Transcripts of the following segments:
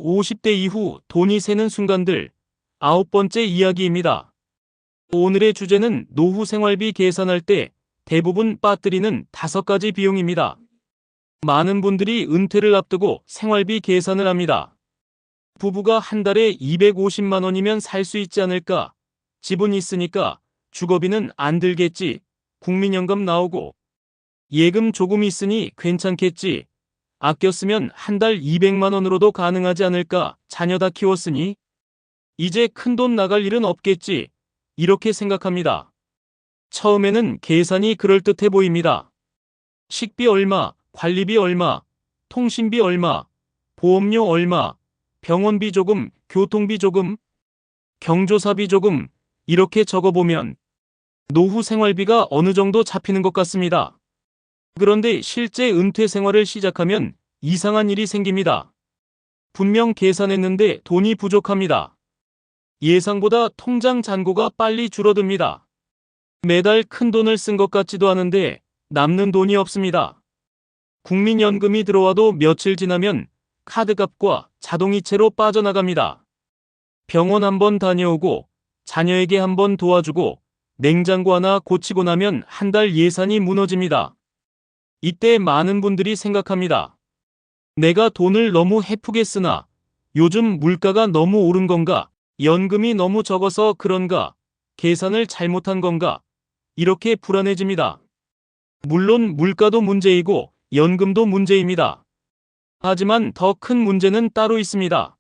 50대 이후 돈이 새는 순간들 9번째 이야기입니다. 오늘의 주제는 노후 생활비 계산할 때 대부분 빠뜨리는 5가지 비용입니다. 많은 분들이 은퇴를 앞두고 생활비 계산을 합니다. 부부가 한 달에 250만 원이면 살 수 있지 않을까? 집은 있으니까 주거비는 안 들겠지. 국민연금 나오고 예금 조금 있으니 괜찮겠지. 아껴 쓰면 한 달 200만 원으로도 가능하지 않을까? 자녀 다 키웠으니 이제 큰돈 나갈 일은 없겠지. 이렇게 생각합니다. 처음에는 계산이 그럴듯해 보입니다. 식비 얼마, 관리비 얼마, 통신비 얼마, 보험료 얼마, 병원비 조금, 교통비 조금, 경조사비 조금 이렇게 적어보면 노후 생활비가 어느 정도 잡히는 것 같습니다. 그런데 실제 은퇴 생활을 시작하면 이상한 일이 생깁니다. 분명 계산했는데 돈이 부족합니다. 예상보다 통장 잔고가 빨리 줄어듭니다. 매달 큰 돈을 쓴 것 같지도 않은데 남는 돈이 없습니다. 국민연금이 들어와도 며칠 지나면 카드값과 자동이체로 빠져나갑니다. 병원 한번 다녀오고 자녀에게 한번 도와주고 냉장고 하나 고치고 나면 한 달 예산이 무너집니다. 이때 많은 분들이 생각합니다. 내가 돈을 너무 헤프게 쓰나? 요즘 물가가 너무 오른 건가? 연금이 너무 적어서 그런가? 계산을 잘못한 건가? 이렇게 불안해집니다. 물론 물가도 문제이고 연금도 문제입니다. 하지만 더 큰 문제는 따로 있습니다.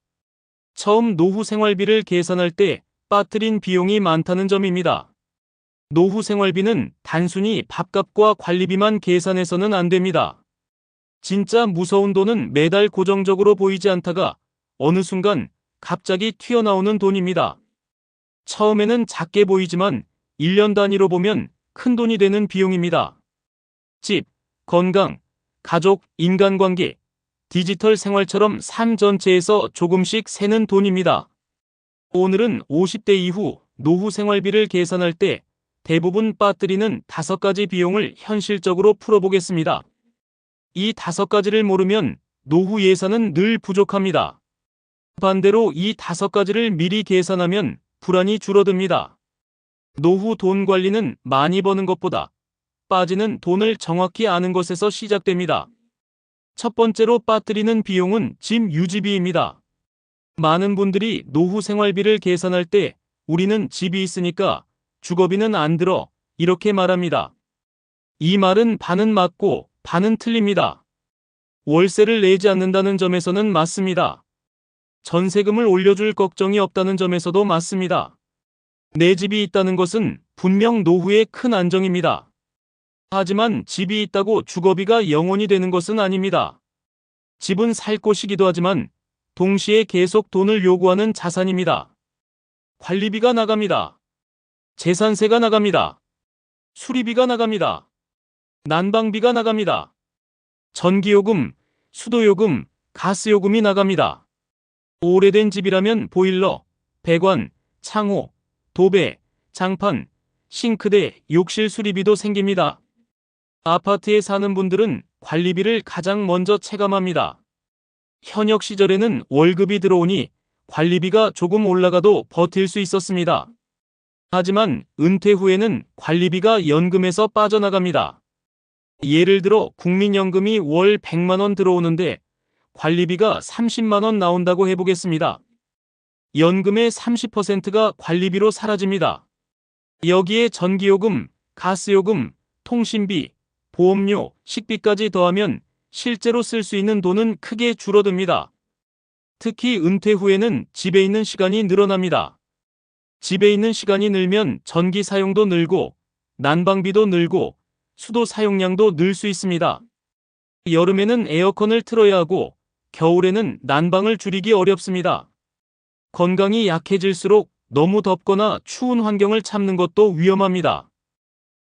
처음 노후 생활비를 계산할 때 빠뜨린 비용이 많다는 점입니다. 노후 생활비는 단순히 밥값과 관리비만 계산해서는 안 됩니다. 진짜 무서운 돈은 매달 고정적으로 보이지 않다가 어느 순간 갑자기 튀어나오는 돈입니다. 처음에는 작게 보이지만 1년 단위로 보면 큰 돈이 되는 비용입니다. 집, 건강, 가족, 인간관계, 디지털 생활처럼 삶 전체에서 조금씩 새는 돈입니다. 오늘은 50대 이후 노후 생활비를 계산할 때 대부분 빠뜨리는 5가지 비용을 현실적으로 풀어보겠습니다. 이 5가지를 모르면 노후 예산은 늘 부족합니다. 반대로 이 5가지를 미리 계산하면 불안이 줄어듭니다. 노후 돈 관리는 많이 버는 것보다 빠지는 돈을 정확히 아는 것에서 시작됩니다. 첫 번째로 빠뜨리는 비용은 집 유지비입니다. 많은 분들이 노후 생활비를 계산할 때 우리는 집이 있으니까 주거비는 안 들어 이렇게 말합니다. 이 말은 반은 맞고 반은 틀립니다. 월세를 내지 않는다는 점에서는 맞습니다. 전세금을 올려줄 걱정이 없다는 점에서도 맞습니다. 내 집이 있다는 것은 분명 노후의 큰 안정입니다. 하지만 집이 있다고 주거비가 영원히 되는 것은 아닙니다. 집은 살 곳이기도 하지만 동시에 계속 돈을 요구하는 자산입니다. 관리비가 나갑니다. 재산세가 나갑니다. 수리비가 나갑니다. 난방비가 나갑니다. 전기요금, 수도요금, 가스요금이 나갑니다. 오래된 집이라면 보일러, 배관, 창호, 도배, 장판, 싱크대, 욕실 수리비도 생깁니다. 아파트에 사는 분들은 관리비를 가장 먼저 체감합니다. 현역 시절에는 월급이 들어오니 관리비가 조금 올라가도 버틸 수 있었습니다. 하지만 은퇴 후에는 관리비가 연금에서 빠져나갑니다. 예를 들어 국민연금이 월 100만 원 들어오는데 관리비가 30만 원 나온다고 해보겠습니다. 연금의 30%가 관리비로 사라집니다. 여기에 전기요금, 가스요금, 통신비, 보험료, 식비까지 더하면 실제로 쓸 수 있는 돈은 크게 줄어듭니다. 특히 은퇴 후에는 집에 있는 시간이 늘어납니다. 집에 있는 시간이 늘면 전기 사용도 늘고 난방비도 늘고 수도 사용량도 늘 수 있습니다. 여름에는 에어컨을 틀어야 하고 겨울에는 난방을 줄이기 어렵습니다. 건강이 약해질수록 너무 덥거나 추운 환경을 참는 것도 위험합니다.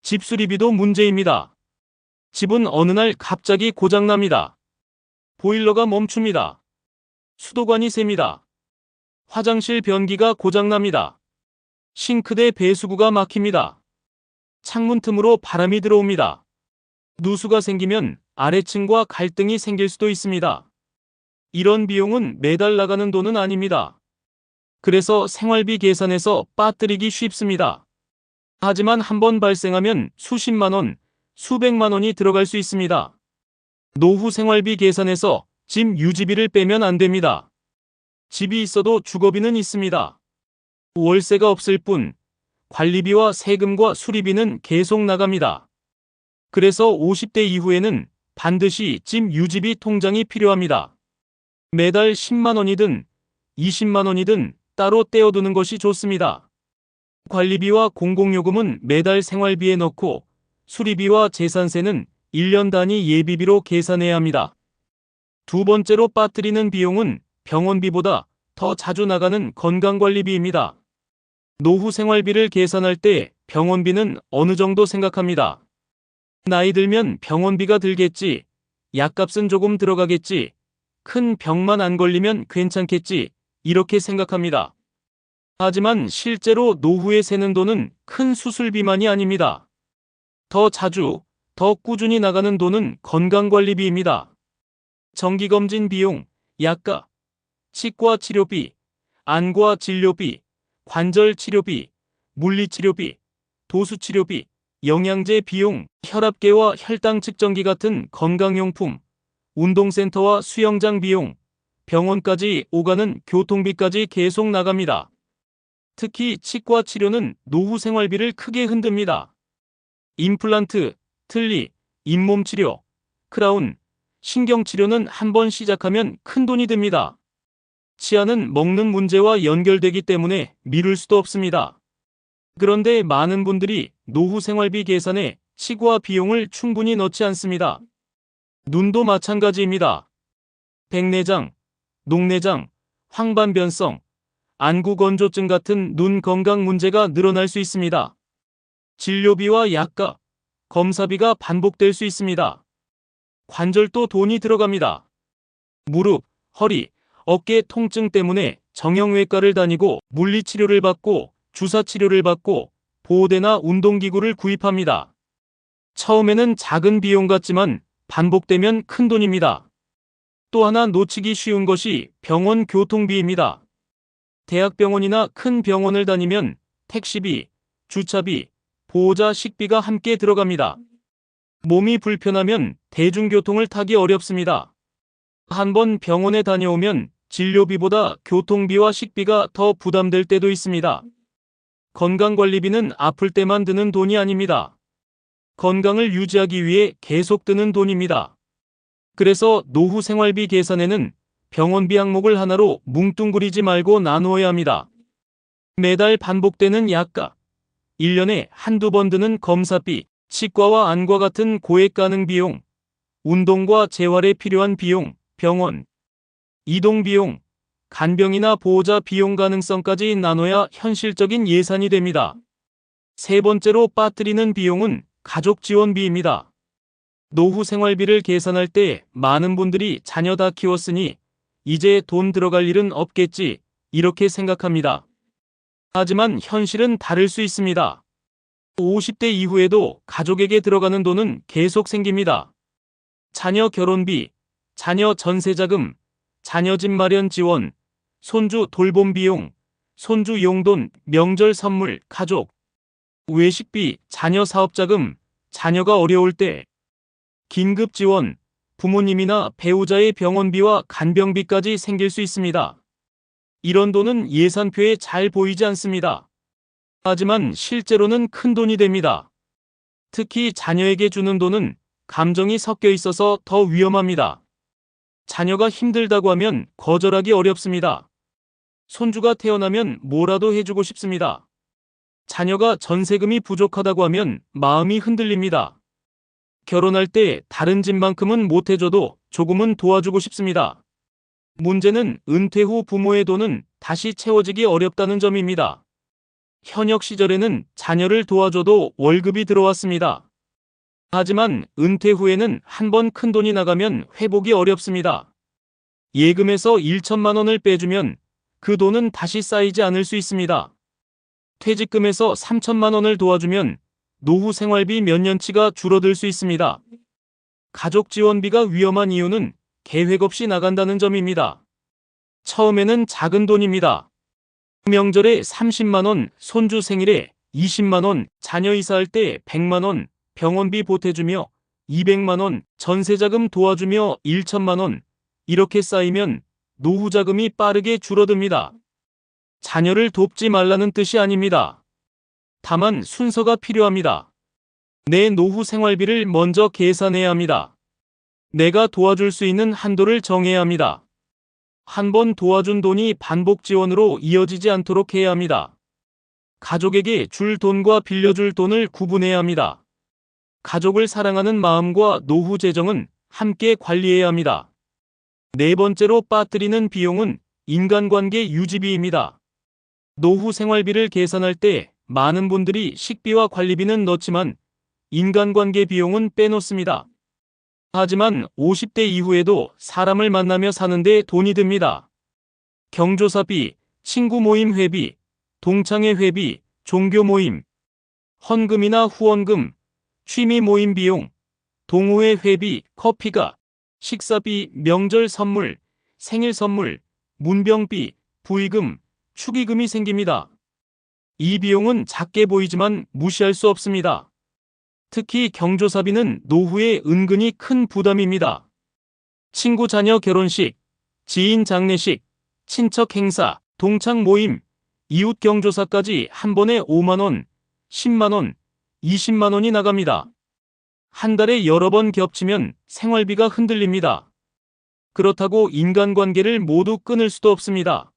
집 수리비도 문제입니다. 집은 어느 날 갑자기 고장납니다. 보일러가 멈춥니다. 수도관이 셉니다. 화장실 변기가 고장납니다. 싱크대 배수구가 막힙니다. 창문 틈으로 바람이 들어옵니다. 누수가 생기면 아래층과 갈등이 생길 수도 있습니다. 이런 비용은 매달 나가는 돈은 아닙니다. 그래서 생활비 계산에서 빠뜨리기 쉽습니다. 하지만 한번 발생하면 수십만 원, 수백만 원이 들어갈 수 있습니다. 노후 생활비 계산에서 집 유지비를 빼면 안 됩니다. 집이 있어도 주거비는 있습니다. 월세가 없을 뿐 관리비와 세금과 수리비는 계속 나갑니다. 그래서 50대 이후에는 반드시 집 유지비 통장이 필요합니다. 매달 10만 원이든 20만 원이든 따로 떼어두는 것이 좋습니다. 관리비와 공공요금은 매달 생활비에 넣고 수리비와 재산세는 1년 단위 예비비로 계산해야 합니다. 두 번째로 빠뜨리는 비용은 병원비보다 더 자주 나가는 건강관리비입니다. 노후 생활비를 계산할 때 병원비는 어느 정도 생각합니다. 나이 들면 병원비가 들겠지, 약값은 조금 들어가겠지, 큰 병만 안 걸리면 괜찮겠지, 이렇게 생각합니다. 하지만 실제로 노후에 새는 돈은 큰 수술비만이 아닙니다. 더 자주, 더 꾸준히 나가는 돈은 건강관리비입니다. 정기검진 비용, 약가, 치과 치료비, 안과 진료비, 관절 치료비, 물리치료비, 도수치료비, 영양제 비용, 혈압계와 혈당 측정기 같은 건강용품, 운동센터와 수영장 비용, 병원까지 오가는 교통비까지 계속 나갑니다. 특히 치과 치료는 노후 생활비를 크게 흔듭니다. 임플란트, 틀니, 잇몸 치료, 크라운, 신경치료는 한번 시작하면 큰 돈이 듭니다. 치아는 먹는 문제와 연결되기 때문에 미룰 수도 없습니다. 그런데 많은 분들이 노후 생활비 계산에 치과 비용을 충분히 넣지 않습니다. 눈도 마찬가지입니다. 백내장, 녹내장, 황반변성, 안구건조증 같은 눈 건강 문제가 늘어날 수 있습니다. 진료비와 약가, 검사비가 반복될 수 있습니다. 관절도 돈이 들어갑니다. 무릎, 허리, 어깨 통증 때문에 정형외과를 다니고 물리치료를 받고 주사치료를 받고 보호대나 운동기구를 구입합니다. 처음에는 작은 비용 같지만 반복되면 큰 돈입니다. 또 하나 놓치기 쉬운 것이 병원 교통비입니다. 대학병원이나 큰 병원을 다니면 택시비, 주차비, 보호자 식비가 함께 들어갑니다. 몸이 불편하면 대중교통을 타기 어렵습니다. 한번 병원에 다녀오면 진료비보다 교통비와 식비가 더 부담될 때도 있습니다. 건강관리비는 아플 때만 드는 돈이 아닙니다. 건강을 유지하기 위해 계속 드는 돈입니다. 그래서 노후 생활비 계산에는 병원비 항목을 하나로 뭉뚱그리지 말고 나누어야 합니다. 매달 반복되는 약가, 1년에 한두 번 드는 검사비, 치과와 안과 같은 고액 가능 비용, 운동과 재활에 필요한 비용, 병원, 이동 비용, 간병이나 보호자 비용 가능성까지 나눠야 현실적인 예산이 됩니다. 세 번째로 빠뜨리는 비용은 가족 지원비입니다. 노후 생활비를 계산할 때 많은 분들이 자녀 다 키웠으니 이제 돈 들어갈 일은 없겠지, 이렇게 생각합니다. 하지만 현실은 다를 수 있습니다. 50대 이후에도 가족에게 들어가는 돈은 계속 생깁니다. 자녀 결혼비, 자녀 전세자금, 자녀 집 마련 지원, 손주 돌봄 비용, 손주 용돈, 명절 선물, 가족, 외식비, 자녀 사업자금, 자녀가 어려울 때, 긴급 지원, 부모님이나 배우자의 병원비와 간병비까지 생길 수 있습니다. 이런 돈은 예산표에 잘 보이지 않습니다. 하지만 실제로는 큰 돈이 됩니다. 특히 자녀에게 주는 돈은 감정이 섞여 있어서 더 위험합니다. 자녀가 힘들다고 하면 거절하기 어렵습니다. 손주가 태어나면 뭐라도 해주고 싶습니다. 자녀가 전세금이 부족하다고 하면 마음이 흔들립니다. 결혼할 때 다른 집만큼은 못 해줘도 조금은 도와주고 싶습니다. 문제는 은퇴 후 부모의 돈은 다시 채워지기 어렵다는 점입니다. 현역 시절에는 자녀를 도와줘도 월급이 들어왔습니다. 하지만 은퇴 후에는 한번 큰 돈이 나가면 회복이 어렵습니다. 예금에서 1천만 원을 빼주면 그 돈은 다시 쌓이지 않을 수 있습니다. 퇴직금에서 3천만 원을 도와주면 노후 생활비 몇 년치가 줄어들 수 있습니다. 가족 지원비가 위험한 이유는 계획 없이 나간다는 점입니다. 처음에는 작은 돈입니다. 명절에 30만원, 손주 생일에 20만원, 자녀 이사할 때 100만원, 병원비 보태주며 200만원, 전세자금 도와주며 1천만원, 이렇게 쌓이면 노후 자금이 빠르게 줄어듭니다. 자녀를 돕지 말라는 뜻이 아닙니다. 다만 순서가 필요합니다. 내 노후 생활비를 먼저 계산해야 합니다. 내가 도와줄 수 있는 한도를 정해야 합니다. 한 번 도와준 돈이 반복 지원으로 이어지지 않도록 해야 합니다. 가족에게 줄 돈과 빌려줄 돈을 구분해야 합니다. 가족을 사랑하는 마음과 노후 재정은 함께 관리해야 합니다. 네 번째로 빠뜨리는 비용은 인간관계 유지비입니다. 노후 생활비를 계산할 때 많은 분들이 식비와 관리비는 넣지만 인간관계 비용은 빼놓습니다. 하지만 50대 이후에도 사람을 만나며 사는데 돈이 듭니다. 경조사비, 친구 모임 회비, 동창회 회비, 종교 모임, 헌금이나 후원금, 취미 모임 비용, 동호회 회비, 커피가, 식사비, 명절 선물, 생일 선물, 문병비, 부의금, 축의금이 생깁니다. 이 비용은 작게 보이지만 무시할 수 없습니다. 특히 경조사비는 노후에 은근히 큰 부담입니다. 친구 자녀 결혼식, 지인 장례식, 친척 행사, 동창 모임, 이웃 경조사까지 한 번에 5만원, 10만원, 20만원이 나갑니다. 한 달에 여러 번 겹치면 생활비가 흔들립니다. 그렇다고 인간관계를 모두 끊을 수도 없습니다.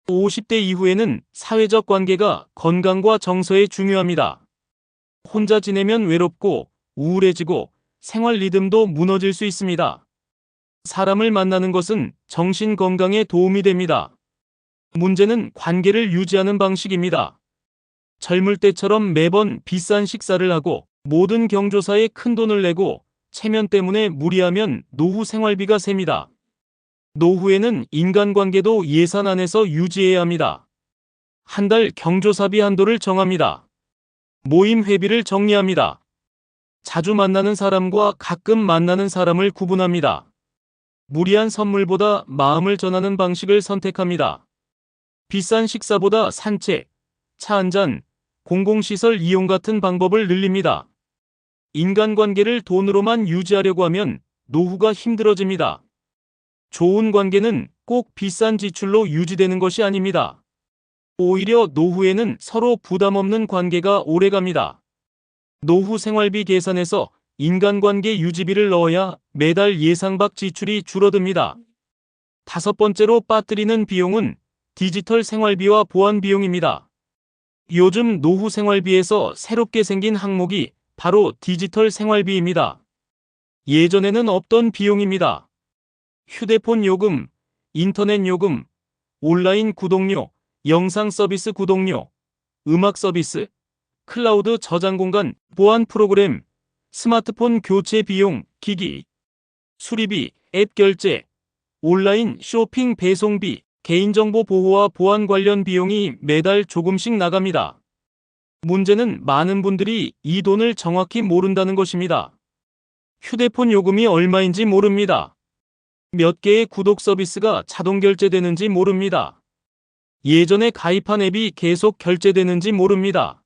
50대 이후에는 사회적 관계가 건강과 정서에 중요합니다. 혼자 지내면 외롭고 우울해지고 생활 리듬도 무너질 수 있습니다. 사람을 만나는 것은 정신 건강에 도움이 됩니다. 문제는 관계를 유지하는 방식입니다. 젊을 때처럼 매번 비싼 식사를 하고 모든 경조사에 큰 돈을 내고 체면 때문에 무리하면 노후 생활비가 셉니다. 노후에는 인간관계도 예산 안에서 유지해야 합니다. 한 달 경조사비 한도를 정합니다. 모임 회비를 정리합니다. 자주 만나는 사람과 가끔 만나는 사람을 구분합니다. 무리한 선물보다 마음을 전하는 방식을 선택합니다. 비싼 식사보다 산책, 차 한잔, 공공시설 이용 같은 방법을 늘립니다. 인간관계를 돈으로만 유지하려고 하면 노후가 힘들어집니다. 좋은 관계는 꼭 비싼 지출로 유지되는 것이 아닙니다. 오히려 노후에는 서로 부담 없는 관계가 오래갑니다. 노후 생활비 계산에서 인간관계 유지비를 넣어야 매달 예상 밖 지출이 줄어듭니다. 다섯 번째로 빠뜨리는 비용은 디지털 생활비와 보안 비용입니다. 요즘 노후 생활비에서 새롭게 생긴 항목이 바로 디지털 생활비입니다. 예전에는 없던 비용입니다. 휴대폰 요금, 인터넷 요금, 온라인 구독료, 영상 서비스 구독료, 음악 서비스, 클라우드 저장 공간, 보안 프로그램, 스마트폰 교체 비용, 기기, 수리비, 앱 결제, 온라인 쇼핑 배송비, 개인정보 보호와 보안 관련 비용이 매달 조금씩 나갑니다. 문제는 많은 분들이 이 돈을 정확히 모른다는 것입니다. 휴대폰 요금이 얼마인지 모릅니다. 몇 개의 구독 서비스가 자동 결제되는지 모릅니다. 예전에 가입한 앱이 계속 결제되는지 모릅니다.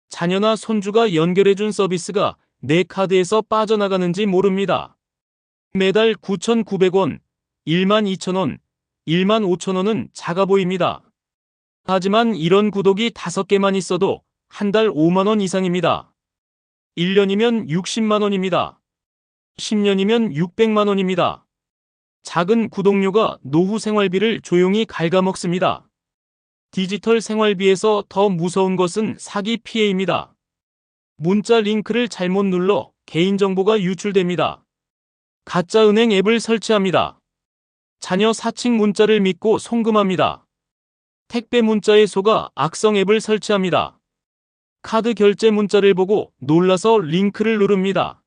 자녀나 손주가 연결해준 서비스가 내 카드에서 빠져나가는지 모릅니다. 매달 9,900원, 12,000원, 15,000원은 작아 보입니다. 하지만 이런 구독이 5개만 있어도 한 달 5만원 이상입니다. 1년이면 60만원입니다. 10년이면 600만원입니다. 작은 구독료가 노후 생활비를 조용히 갉아먹습니다. 디지털 생활비에서 더 무서운 것은 사기 피해입니다. 문자 링크를 잘못 눌러 개인정보가 유출됩니다. 가짜 은행 앱을 설치합니다. 자녀 사칭 문자를 믿고 송금합니다. 택배 문자에 속아 악성 앱을 설치합니다. 카드 결제 문자를 보고 놀라서 링크를 누릅니다.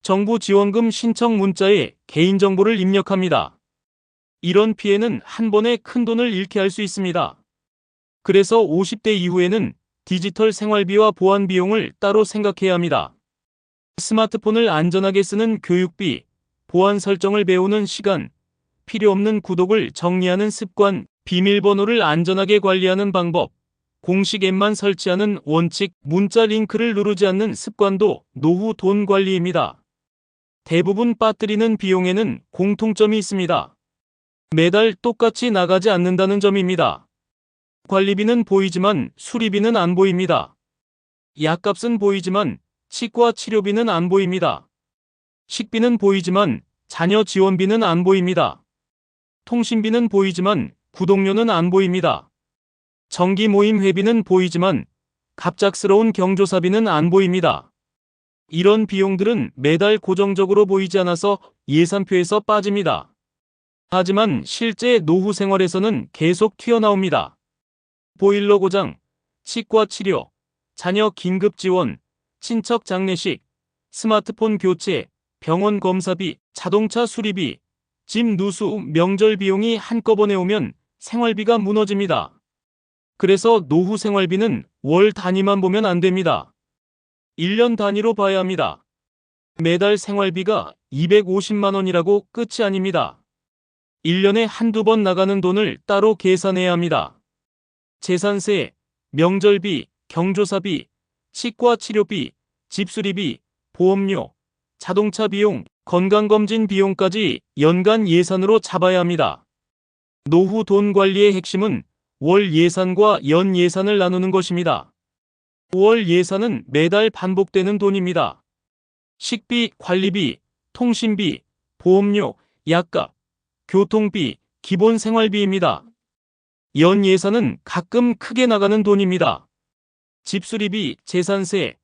정부 지원금 신청 문자에 개인정보를 입력합니다. 이런 피해는 한 번에 큰 돈을 잃게 할 수 있습니다. 그래서 50대 이후에는 디지털 생활비와 보안 비용을 따로 생각해야 합니다. 스마트폰을 안전하게 쓰는 교육비, 보안 설정을 배우는 시간, 필요 없는 구독을 정리하는 습관, 비밀번호를 안전하게 관리하는 방법, 공식 앱만 설치하는 원칙, 문자 링크를 누르지 않는 습관도 노후 돈 관리입니다. 대부분 빠뜨리는 비용에는 공통점이 있습니다. 매달 똑같이 나가지 않는다는 점입니다. 관리비는 보이지만 수리비는 안 보입니다. 약값은 보이지만 치과 치료비는 안 보입니다. 식비는 보이지만 자녀 지원비는 안 보입니다. 통신비는 보이지만 구독료는 안 보입니다. 정기 모임 회비는 보이지만 갑작스러운 경조사비는 안 보입니다. 이런 비용들은 매달 고정적으로 보이지 않아서 예산표에서 빠집니다. 하지만 실제 노후 생활에서는 계속 튀어나옵니다. 보일러 고장, 치과 치료, 자녀 긴급 지원, 친척 장례식, 스마트폰 교체, 병원 검사비, 자동차 수리비, 집 누수, 명절 비용이 한꺼번에 오면 생활비가 무너집니다. 그래서 노후 생활비는 월 단위만 보면 안 됩니다. 1년 단위로 봐야 합니다. 매달 생활비가 250만 원이라고 끝이 아닙니다. 1년에 한두 번 나가는 돈을 따로 계산해야 합니다. 재산세, 명절비, 경조사비, 치과 치료비, 집수리비, 보험료, 자동차 비용, 건강검진 비용까지 연간 예산으로 잡아야 합니다. 노후 돈 관리의 핵심은 월 예산과 연 예산을 나누는 것입니다. 월 예산은 매달 반복되는 돈입니다. 식비, 관리비, 통신비, 보험료, 약값, 교통비, 기본 생활비입니다. 연 예산은 가끔 크게 나가는 돈입니다. 집수리비, 재산세,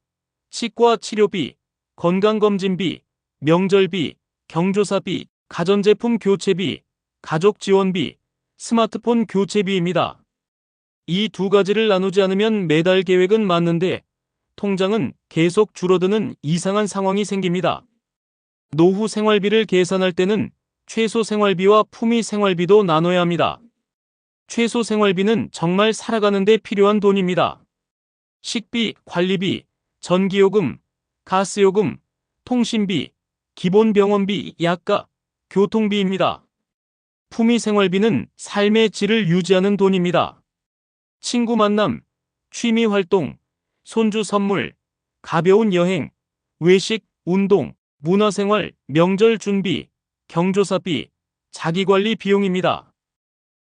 치과 치료비, 건강검진비, 명절비, 경조사비, 가전제품 교체비, 가족 지원비, 스마트폰 교체비입니다. 이 두 가지를 나누지 않으면 매달 계획은 맞는데 통장은 계속 줄어드는 이상한 상황이 생깁니다. 노후 생활비를 계산할 때는 최소 생활비와 품위 생활비도 나눠야 합니다. 최소 생활비는 정말 살아가는 데 필요한 돈입니다. 식비, 관리비, 전기요금, 가스요금, 통신비, 기본 병원비, 약값, 교통비입니다. 품위 생활비는 삶의 질을 유지하는 돈입니다. 친구 만남, 취미 활동, 손주 선물, 가벼운 여행, 외식, 운동, 문화생활, 명절 준비, 경조사비, 자기관리 비용입니다.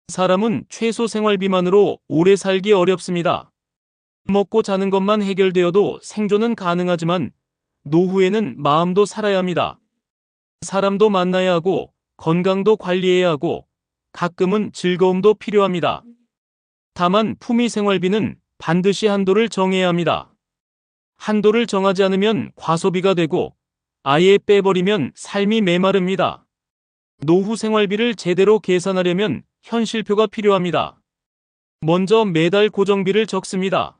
사람은 최소 생활비만으로 오래 살기 어렵습니다. 먹고 자는 것만 해결되어도 생존은 가능하지만 노후에는 마음도 살아야 합니다. 사람도 만나야 하고 건강도 관리해야 하고 가끔은 즐거움도 필요합니다. 다만 품위 생활비는 반드시 한도를 정해야 합니다. 한도를 정하지 않으면 과소비가 되고 아예 빼버리면 삶이 메마릅니다. 노후 생활비를 제대로 계산하려면 현실표가 필요합니다. 먼저 매달 고정비를 적습니다.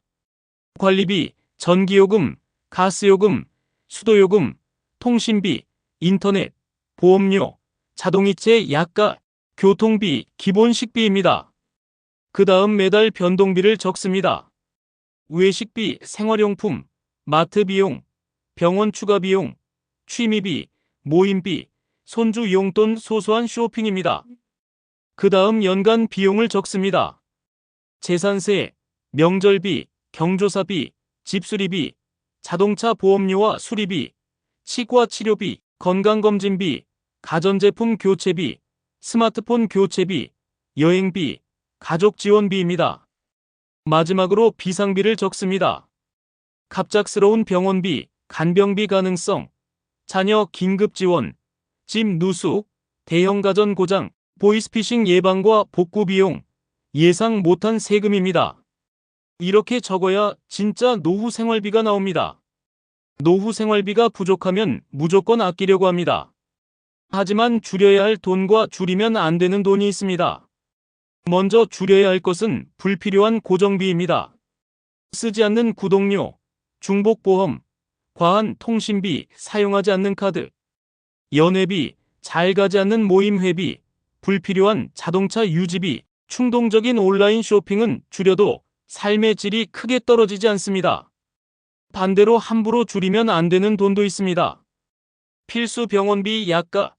관리비, 전기요금, 가스요금, 수도요금, 통신비, 인터넷, 보험료, 자동이체, 약값, 교통비, 기본 식비입니다. 그 다음 매달 변동비를 적습니다. 외식비, 생활용품, 마트 비용, 병원 추가 비용, 취미비, 모임비, 손주 용돈, 소소한 쇼핑입니다. 그 다음 연간 비용을 적습니다. 재산세, 명절비, 경조사비, 집수리비, 자동차 보험료와 수리비, 치과 치료비, 건강검진비, 가전제품 교체비, 스마트폰 교체비, 여행비, 가족 지원비입니다. 마지막으로 비상비를 적습니다. 갑작스러운 병원비, 간병비 가능성, 자녀 긴급 지원, 집 누수, 대형 가전 고장, 보이스피싱 예방과 복구 비용, 예상 못한 세금입니다. 이렇게 적어야 진짜 노후 생활비가 나옵니다. 노후 생활비가 부족하면 무조건 아끼려고 합니다. 하지만 줄여야 할 돈과 줄이면 안 되는 돈이 있습니다. 먼저 줄여야 할 것은 불필요한 고정비입니다. 쓰지 않는 구독료, 중복보험, 과한 통신비, 사용하지 않는 카드, 연회비, 잘 가지 않는 모임 회비, 불필요한 자동차 유지비, 충동적인 온라인 쇼핑은 줄여도 삶의 질이 크게 떨어지지 않습니다. 반대로 함부로 줄이면 안 되는 돈도 있습니다. 필수 병원비, 약값,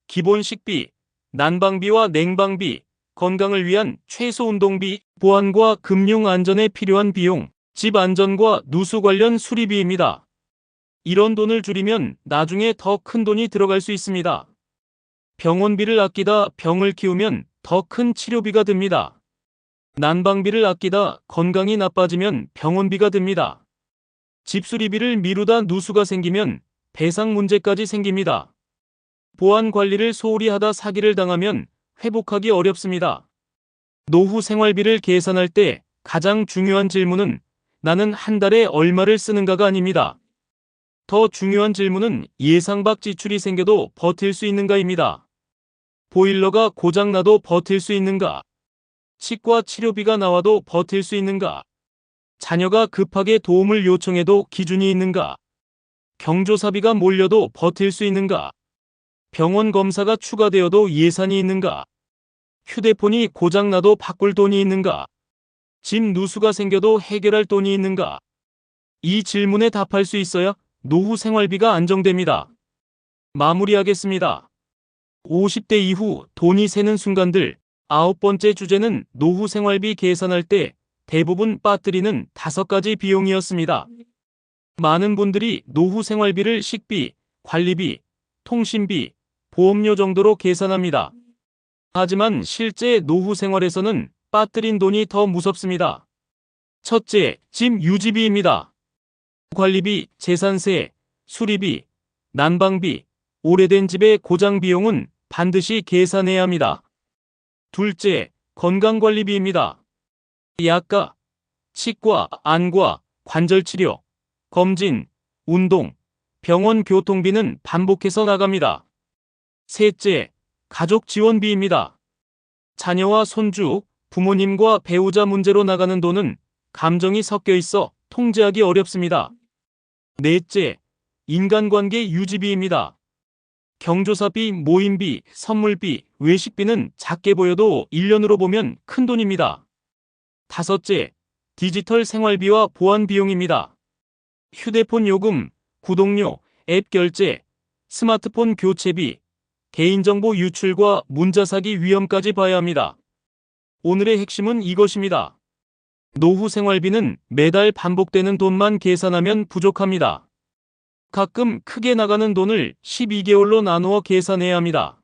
기본 식비, 난방비와 냉방비, 건강을 위한 최소 운동비, 보안과 금융 안전에 필요한 비용, 집 안전과 누수 관련 수리비입니다. 이런 돈을 줄이면 나중에 더 큰 돈이 들어갈 수 있습니다. 병원비를 아끼다 병을 키우면 더 큰 치료비가 듭니다. 난방비를 아끼다 건강이 나빠지면 병원비가 듭니다. 집수리비를 미루다 누수가 생기면 배상 문제까지 생깁니다. 보안 관리를 소홀히 하다 사기를 당하면 회복하기 어렵습니다. 노후 생활비를 계산할 때 가장 중요한 질문은 나는 한 달에 얼마를 쓰는가가 아닙니다. 더 중요한 질문은 예상 밖 지출이 생겨도 버틸 수 있는가입니다. 보일러가 고장나도 버틸 수 있는가? 치과 치료비가 나와도 버틸 수 있는가? 자녀가 급하게 도움을 요청해도 기준이 있는가? 경조사비가 몰려도 버틸 수 있는가? 병원 검사가 추가되어도 예산이 있는가? 휴대폰이 고장나도 바꿀 돈이 있는가? 집 누수가 생겨도 해결할 돈이 있는가? 이 질문에 답할 수 있어야 노후 생활비가 안정됩니다. 마무리하겠습니다. 50대 이후 돈이 새는 순간들. 9번째 주제는 노후 생활비 계산할 때 대부분 빠뜨리는 5가지 비용이었습니다. 많은 분들이 노후 생활비를 식비, 관리비, 통신비, 보험료 정도로 계산합니다. 하지만 실제 노후 생활에서는 빠뜨린 돈이 더 무섭습니다. 첫째, 집 유지비입니다. 관리비, 재산세, 수리비, 난방비, 오래된 집의 고장 비용은 반드시 계산해야 합니다. 둘째, 건강관리비입니다. 약가, 치과, 안과, 관절치료, 검진, 운동, 병원 교통비는 반복해서 나갑니다. 셋째, 가족 지원비입니다. 자녀와 손주, 부모님과 배우자 문제로 나가는 돈은 감정이 섞여 있어 통제하기 어렵습니다. 넷째, 인간관계 유지비입니다. 경조사비, 모임비, 선물비, 외식비는 작게 보여도 1년으로 보면 큰 돈입니다. 다섯째, 디지털 생활비와 보안 비용입니다. 휴대폰 요금, 구독료, 앱 결제, 스마트폰 교체비, 개인정보 유출과 문자 사기 위험까지 봐야 합니다. 오늘의 핵심은 이것입니다. 노후 생활비는 매달 반복되는 돈만 계산하면 부족합니다. 가끔 크게 나가는 돈을 12개월로 나누어 계산해야 합니다.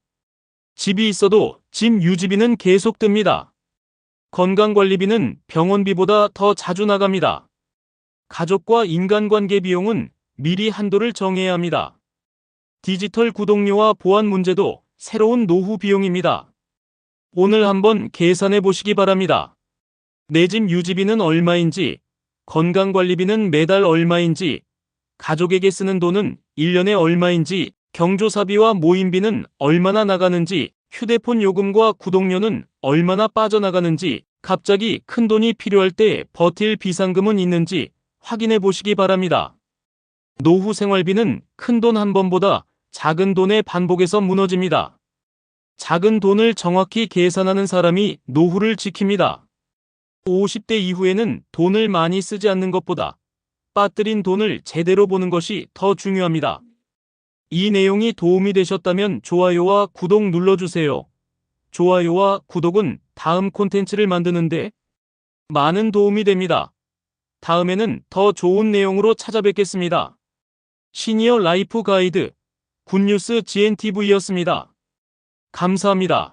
집이 있어도 집 유지비는 계속 듭니다. 건강관리비는 병원비보다 더 자주 나갑니다. 가족과 인간관계 비용은 미리 한도를 정해야 합니다. 디지털 구독료와 보안 문제도 새로운 노후 비용입니다. 오늘 한번 계산해 보시기 바랍니다. 내 집 유지비는 얼마인지, 건강관리비는 매달 얼마인지, 가족에게 쓰는 돈은 1년에 얼마인지, 경조사비와 모임비는 얼마나 나가는지, 휴대폰 요금과 구독료는 얼마나 빠져나가는지, 갑자기 큰 돈이 필요할 때 버틸 비상금은 있는지 확인해 보시기 바랍니다. 노후 생활비는 큰 돈 한 번보다 작은 돈의 반복에서 무너집니다. 작은 돈을 정확히 계산하는 사람이 노후를 지킵니다. 50대 이후에는 돈을 많이 쓰지 않는 것보다 빠뜨린 돈을 제대로 보는 것이 더 중요합니다. 이 내용이 도움이 되셨다면 좋아요와 구독 눌러주세요. 좋아요와 구독은 다음 콘텐츠를 만드는데 많은 도움이 됩니다. 다음에는 더 좋은 내용으로 찾아뵙겠습니다. 시니어 라이프 가이드 굿뉴스 GNTV였습니다. 감사합니다.